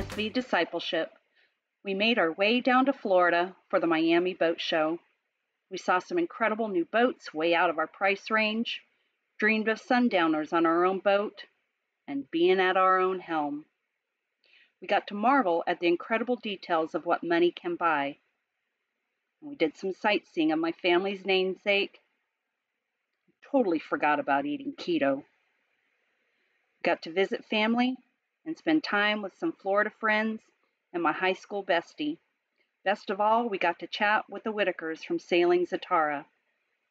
ASV Discipleship, we made our way down to Florida for the Miami Boat Show. We saw some incredible new boats way out of our price range, dreamed of sundowners on our own boat, and being at our own helm. We got to marvel at the incredible details of what money can buy. We did some sightseeing of my family's namesake. Totally forgot about eating keto. Got to visit family and spend time with some Florida friends and my high school bestie. Best of all, we got to chat with the Whitakers from Sailing Zatara.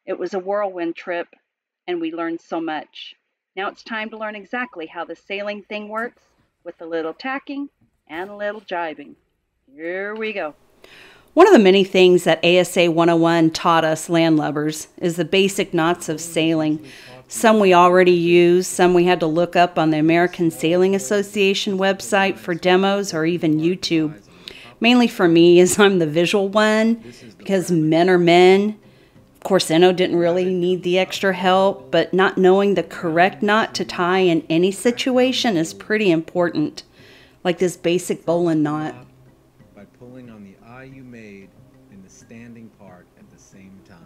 It was a whirlwind trip, and we learned so much. Now it's time to learn exactly how the sailing thing works, with a little tacking and a little jibing. Here we go. One of the many things that ASA 101 taught us landlubbers is the basic knots of sailing. Some we already use, some we had to look up on the American Sailing Association website for demos or even YouTube. Mainly for me, as I'm the visual one, because men are men. Of course, Enno didn't really need the extra help, but not knowing the correct knot to tie in any situation is pretty important, like this basic bowline knot. By pulling on the eye you made in the standing part at the same time.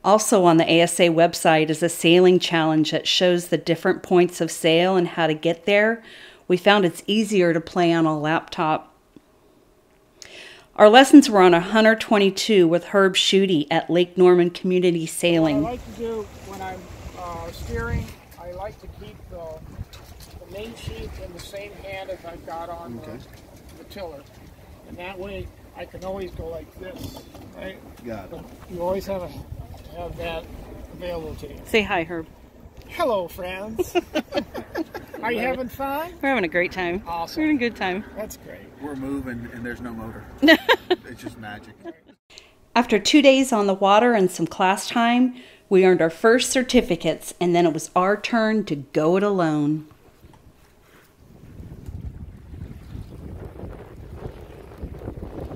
Also on the ASA website is a sailing challenge that shows the different points of sail and how to get there. We found it's easier to play on a laptop. Our lessons were on 122 with Herb Schutte at Lake Norman Community Sailing. What I like to do when I'm steering, I like to keep the main sheet in the same hand as I've got on the tiller. And that way I can always go like this, right? Got it. You always have that available to you. Say hi, Herb. Hello, friends. Are you having fun? We're having a great time. Awesome. We're having a good time. That's great. We're moving and there's no motor. It's just magic. After 2 days on the water and some class time, we earned our first certificates, and then it was our turn to go it alone.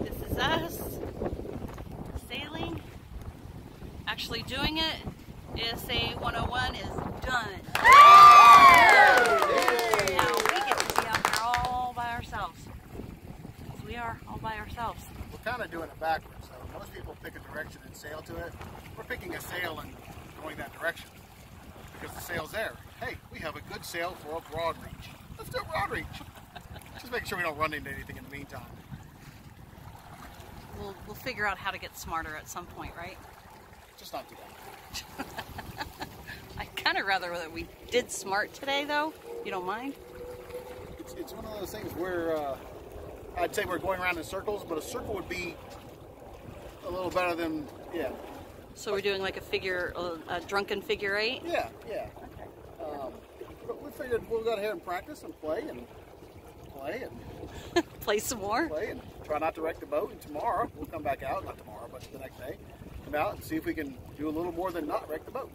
This is us sailing, actually doing it. ASA 101 is done. Now we get to be out there all by ourselves. We are all by ourselves. We're kind of doing it backwards. So most people pick a direction and sail to it. We're picking a sail and going that direction because the sail's there. Hey, we have a good sail for a broad reach. Let's do a broad reach. Just making sure we don't run into anything in the meantime. We'll figure out how to get smarter at some point, right? Just not too bad. I'd kind of rather that we did smart today, though. You don't mind? It's one of those things where I'd say we're going around in circles, but a circle would be a little better than, yeah. So we're doing like a drunken figure eight? Yeah. Okay. But we figured we'll go ahead and practice and play and Play some more? play and try not to wreck the boat. And tomorrow we'll come back out, not tomorrow, but the next day, come out and see if we can do a little more than not wreck the boat.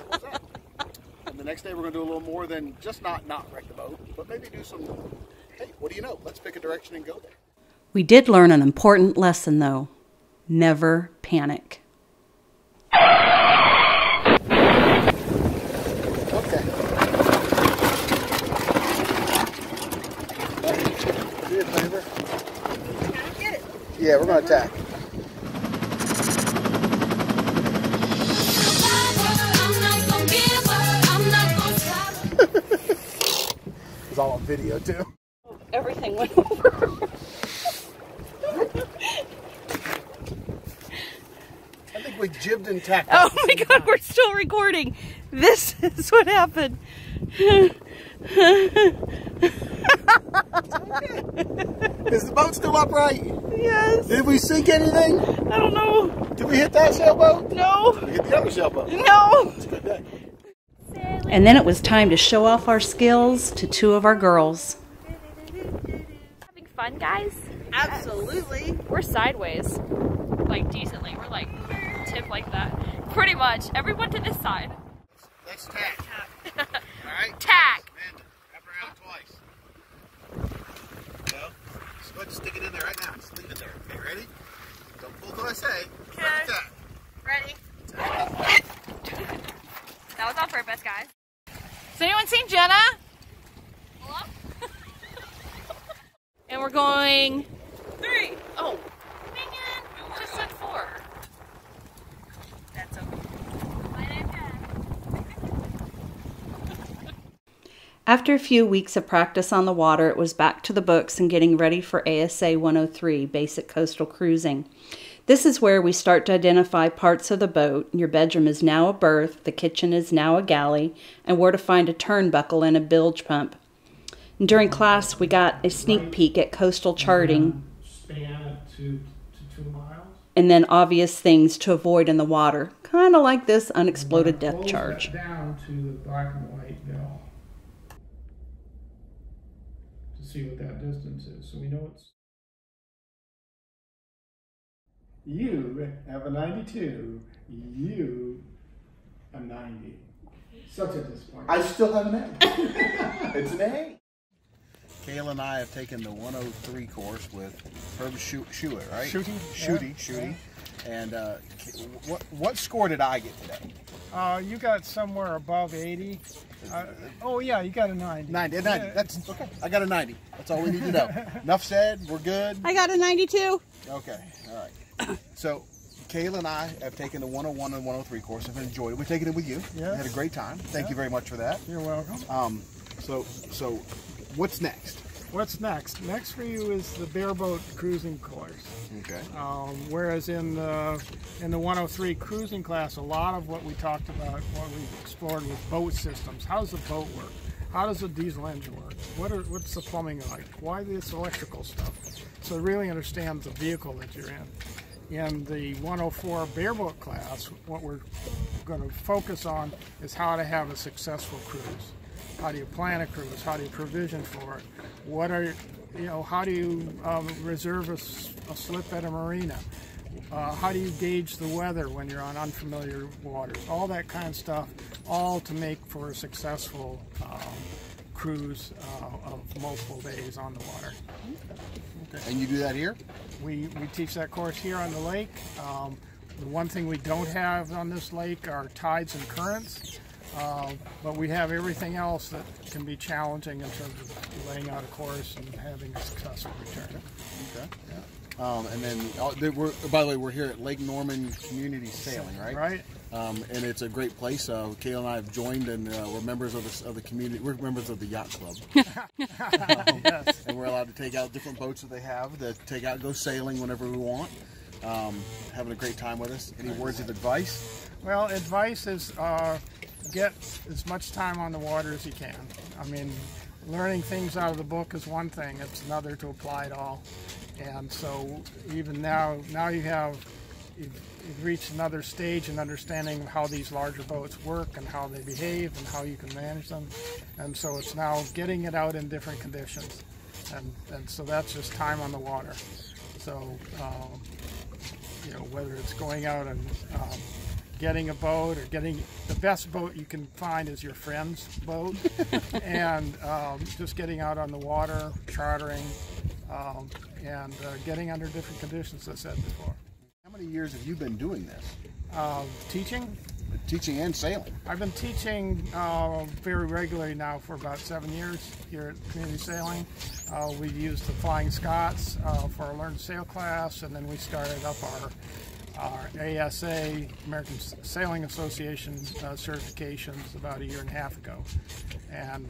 What's that? And the next day we're going to do a little more than just not wreck the boat, but maybe do some, hey, what do you know? Let's pick a direction and go there. We did learn an important lesson, though. Never panic. Okay. Do a favor. Yeah, we're going to attack. It's all on video too. Everything went over. I think we jibbed and tacked. Oh my God, we're still recording. This is what happened. Is the boat still upright? Yes. Did we sink anything? I don't know. Did we hit that sailboat? No. We hit the other sailboat. No. It's a good day. And then it was time to show off our skills to two of our girls. Having fun, guys? Absolutely. We're sideways, like decently. We're like tip like that. Pretty much. Everyone to this side. Let's tack. All right? Tack. Amanda, wrap around twice. Go. Just go ahead and stick it in there right now. Just leave it there. Okay, ready? Don't pull till I say. Okay. Ready, tack. Ready? That was on purpose, guys. Has anyone seen Jenna? Hello? going 3. Oh, dang it. I just said 4. That's okay. My iPad. After a few weeks of practice on the water, it was back to the books and getting ready for ASA 103, Basic Coastal Cruising. This is where we start to identify parts of the boat. Your bedroom is now a berth, the kitchen is now a galley, and where to find a turnbuckle and a bilge pump. And during class, we got a sneak peek at coastal charting. Span it to 2 miles. And then obvious things to avoid in the water, kind of like this unexploded depth charge. That down to the black and white bill to see what that distance is. So we know it's. You have a 92. You a 90. Such a disappointment. I still have an A. It's an A. Kayla and I have taken the 103 course with Herb Schuett, right? Shooty. And what score did I get today? You got somewhere above 80. Oh yeah, you got a 90. 90. That's okay. I got a 90. That's all we need to know. Enough said. We're good. I got a 92. Okay. All right. So, Kayla and I have taken the 101 and 103 course. I've enjoyed it. We've taken it with you. Yeah. We had a great time. Thank you very much for that. You're welcome. So what's next? What's next? Next for you is the bareboat cruising course. Okay. Whereas in the 103 cruising class, a lot of what we talked about, what we explored was boat systems. How does the boat work? How does the diesel engine work? What's the plumbing like? Why this electrical stuff? So really understand the vehicle that you're in. In the 104 bareboat class, what we're going to focus on is how to have a successful cruise. How do you plan a cruise? How do you provision for it? How do you reserve a slip at a marina? How do you gauge the weather when you're on unfamiliar waters? All that kind of stuff, all to make for a successful cruise of multiple days on the water. Okay. And you do that here? We teach that course here on the lake. The one thing we don't have on this lake are tides and currents, but we have everything else that can be challenging in terms of laying out a course and having a successful return. Okay. Yeah. And then, by the way, we're here at Lake Norman Community Sailing, right? Right. And it's a great place. Kayla and I have joined, and we're members of the community. We're members of the yacht club, Yes. and we're allowed to take out different boats that they have to take out, go sailing whenever we want. Having a great time with us. Any words of advice? Well, advice is get as much time on the water as you can. I mean, learning things out of the book is one thing; it's another to apply it all. And so, even now you've reached another stage in understanding how these larger boats work and how they behave and how you can manage them. And so it's now getting it out in different conditions. And so that's just time on the water. So, whether it's going out and getting a boat or getting the best boat you can find is your friend's boat and just getting out on the water, chartering, and getting under different conditions, as I said before. How many years have you been doing this? Teaching? Teaching and sailing? I've been teaching very regularly now for about 7 years here at Community Sailing. We've used the Flying Scots for our Learn to Sail class, and then we started up our ASA, American Sailing Association certifications about 1.5 years ago. And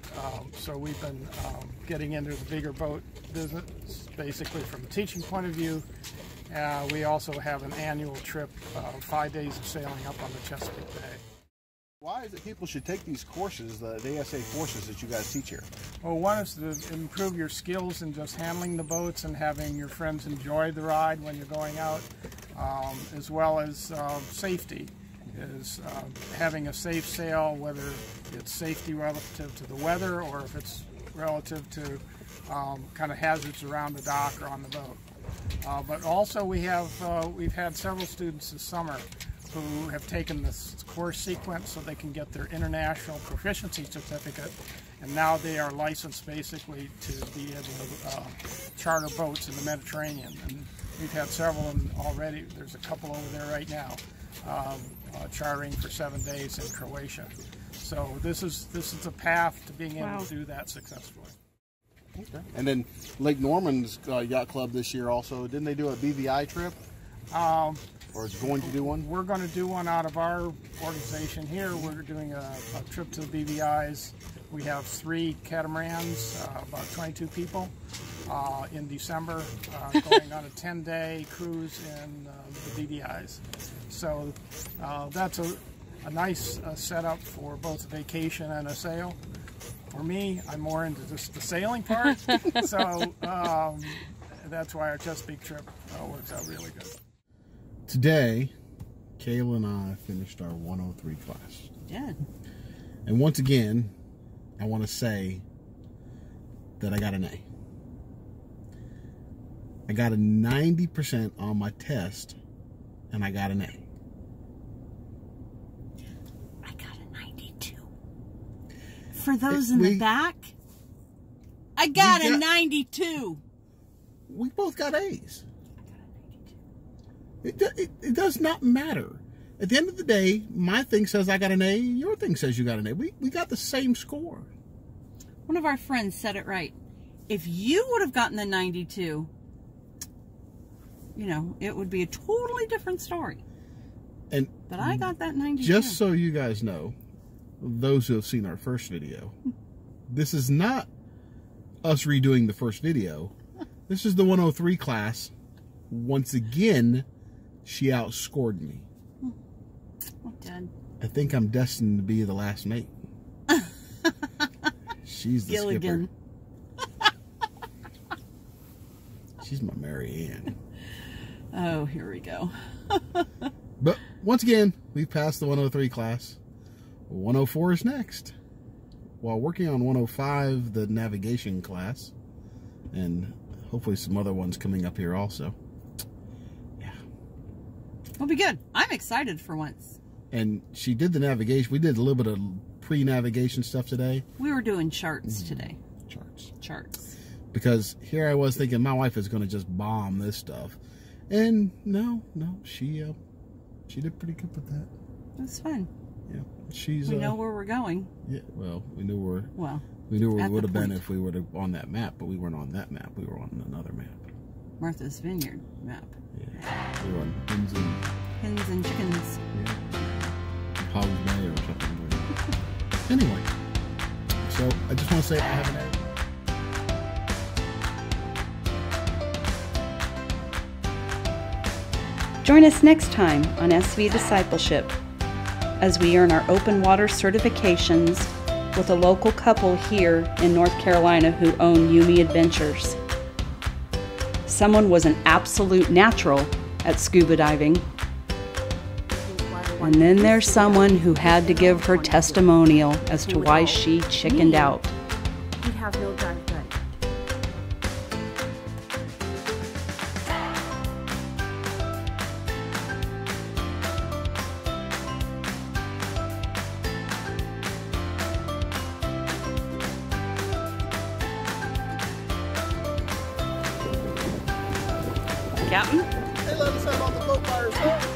so we've been getting into the bigger boat business, basically from a teaching point of view. We also have an annual trip, 5 days of sailing up on the Chesapeake Bay. Why is it people should take these courses, the ASA courses that you guys teach here? Well, one is to improve your skills in just handling the boats and having your friends enjoy the ride when you're going out, as well as safety. Is having a safe sail, whether it's safety relative to the weather or if it's relative to kind of hazards around the dock or on the boat. But also we've had several students this summer who have taken this course sequence so they can get their international proficiency certificate, and now they are licensed basically to be able to charter boats in the Mediterranean. And we've had several already. There's a couple over there right now chartering for 7 days in Croatia. So this is a path to being able to do that successfully. Okay. And then Lake Norman's yacht club this year also, didn't they do a BVI trip? Or is going to do one? We're going to do one out of our organization here. We're doing a trip to the BVIs. We have 3 catamarans, about 22 people, in December, going on a 10-day cruise in the BVIs. So that's a nice setup for both a vacation and a sail. For me, I'm more into just the sailing part, so that's why our Chesapeake trip works out really good. Today, Kayla and I finished our 103 class. Yeah. And once again, I want to say that I got an A. I got a 90% on my test, and I got an A. I got a 92. For those in the back, I got a 92. We both got A's. It does not matter. At the end of the day, my thing says I got an A, your thing says you got an A. We got the same score. One of our friends said it right. If you would have gotten the 92, you know, it would be a totally different story. But I got that 92. Just so you guys know, those who have seen our first video, this is not us redoing the first video. This is the 103 class. Once again, she outscored me. Well done. I think I'm destined to be the last mate. She's the Gilligan. skipper. She's my Mary Ann. Oh, here we go. But once again, we've passed the 103 class. 104 is next. While working on 105, the navigation class, and hopefully some other ones coming up here also. Yeah. It'll be good. I'm excited for once. And she did the navigation. We did a little bit of pre-navigation stuff today. We were doing charts today. Charts. Because here I was thinking my wife is going to just bomb this stuff. And no, she did pretty good with that. That's fun. Yeah. We know where we're going. Yeah, well, we knew where we at would the have been point. if we would have on that map, but we weren't on that map. We were on another map. Martha's Vineyard map. Yeah. We were on Hens and chickens. Yeah. Hogs Bay or something. Anyway, so I just want to say I have an A. Join us next time on SV Discipleship as we earn our open water certifications with a local couple here in North Carolina who own Yumi Adventures. Someone was an absolute natural at scuba diving. And then there's someone who had to give her testimonial as to why she chickened out. He'd have no dive good. Captain? They let us have on the boat by ourselves.